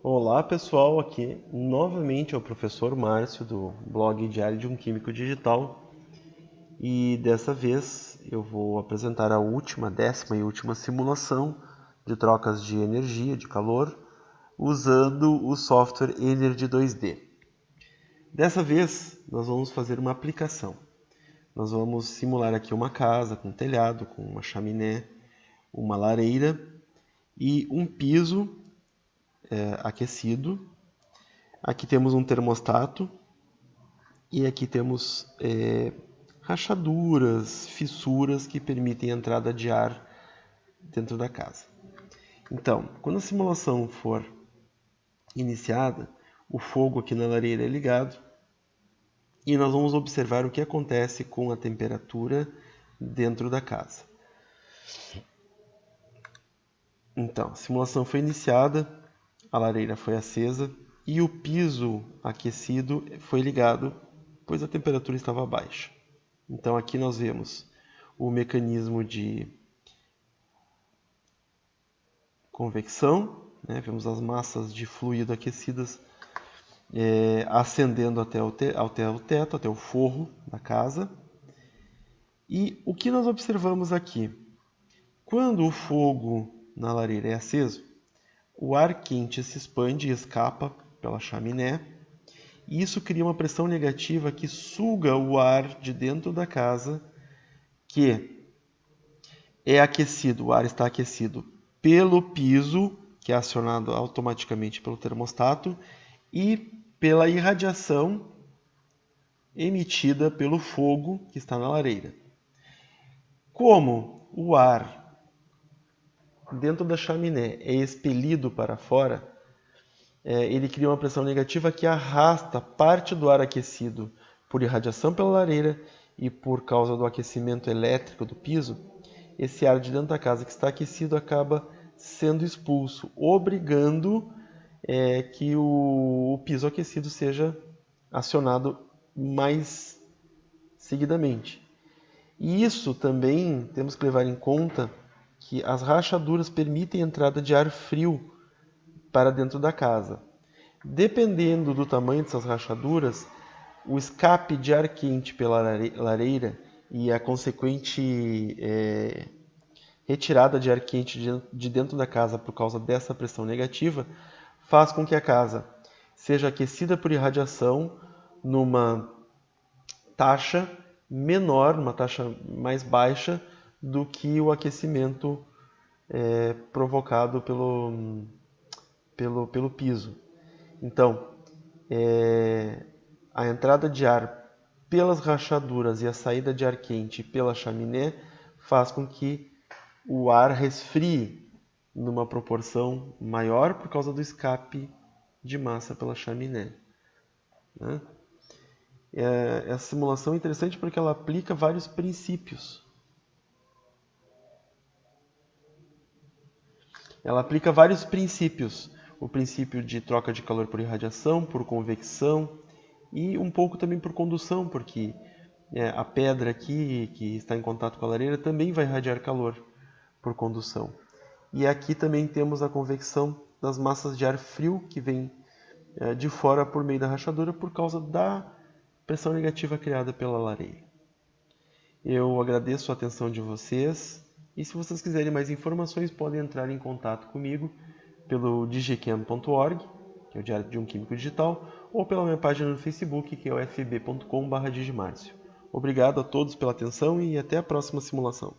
Olá pessoal, aqui novamente é o professor Márcio do blog Diário de um Químico Digital e dessa vez eu vou apresentar a décima e última simulação de trocas de energia, de calor, usando o software Energy 2D. Dessa vez nós vamos fazer uma aplicação. Nós vamos simular aqui uma casa com telhado, com uma chaminé, uma lareira e um piso aquecido. Aqui temos um termostato e aqui temos rachaduras, fissuras que permitem a entrada de ar dentro da casa. Então, quando a simulação for iniciada, o fogo aqui na lareira é ligado e nós vamos observar o que acontece com a temperatura dentro da casa. Então, a simulação foi iniciada, a lareira foi acesa e o piso aquecido foi ligado, pois a temperatura estava baixa. Então aqui nós vemos o mecanismo de convecção, né? Vemos as massas de fluido aquecidas ascendendo até o teto, até o forro da casa. E o que nós observamos aqui? Quando o fogo na lareira é aceso, o ar quente se expande e escapa pela chaminé, e isso cria uma pressão negativa que suga o ar de dentro da casa, que é aquecido, o ar está aquecido pelo piso, que é acionado automaticamente pelo termostato, e pela irradiação emitida pelo fogo que está na lareira. Como o ar dentro da chaminé é expelido para fora, ele cria uma pressão negativa que arrasta parte do ar aquecido por irradiação pela lareira e por causa do aquecimento elétrico do piso. Esse ar de dentro da casa que está aquecido acaba sendo expulso, obrigando que o piso aquecido seja acionado mais seguidamente. E isso também temos que levar em conta que as rachaduras permitem a entrada de ar frio para dentro da casa. Dependendo do tamanho dessas rachaduras, o escape de ar quente pela lareira e a consequente retirada de ar quente de dentro da casa por causa dessa pressão negativa faz com que a casa seja aquecida por irradiação numa taxa menor, uma taxa mais baixa do que o aquecimento provocado pelo piso. Então, a entrada de ar pelas rachaduras e a saída de ar quente pela chaminé faz com que o ar resfrie numa proporção maior por causa do escape de massa pela chaminé, né? Essa simulação é interessante porque ela aplica vários princípios. Ela aplica vários princípios. O princípio de troca de calor por irradiação, por convecção e um pouco também por condução, porque a pedra aqui que está em contato com a lareira também vai irradiar calor por condução. E aqui também temos a convecção das massas de ar frio que vem de fora por meio da rachadura por causa da pressão negativa criada pela lareira. Eu agradeço a atenção de vocês e se vocês quiserem mais informações podem entrar em contato comigo pelo digichem.org, que é o Diário de um Químico Digital, ou pela minha página no Facebook, que é o fb.com/digimarcio. Obrigado a todos pela atenção e até a próxima simulação.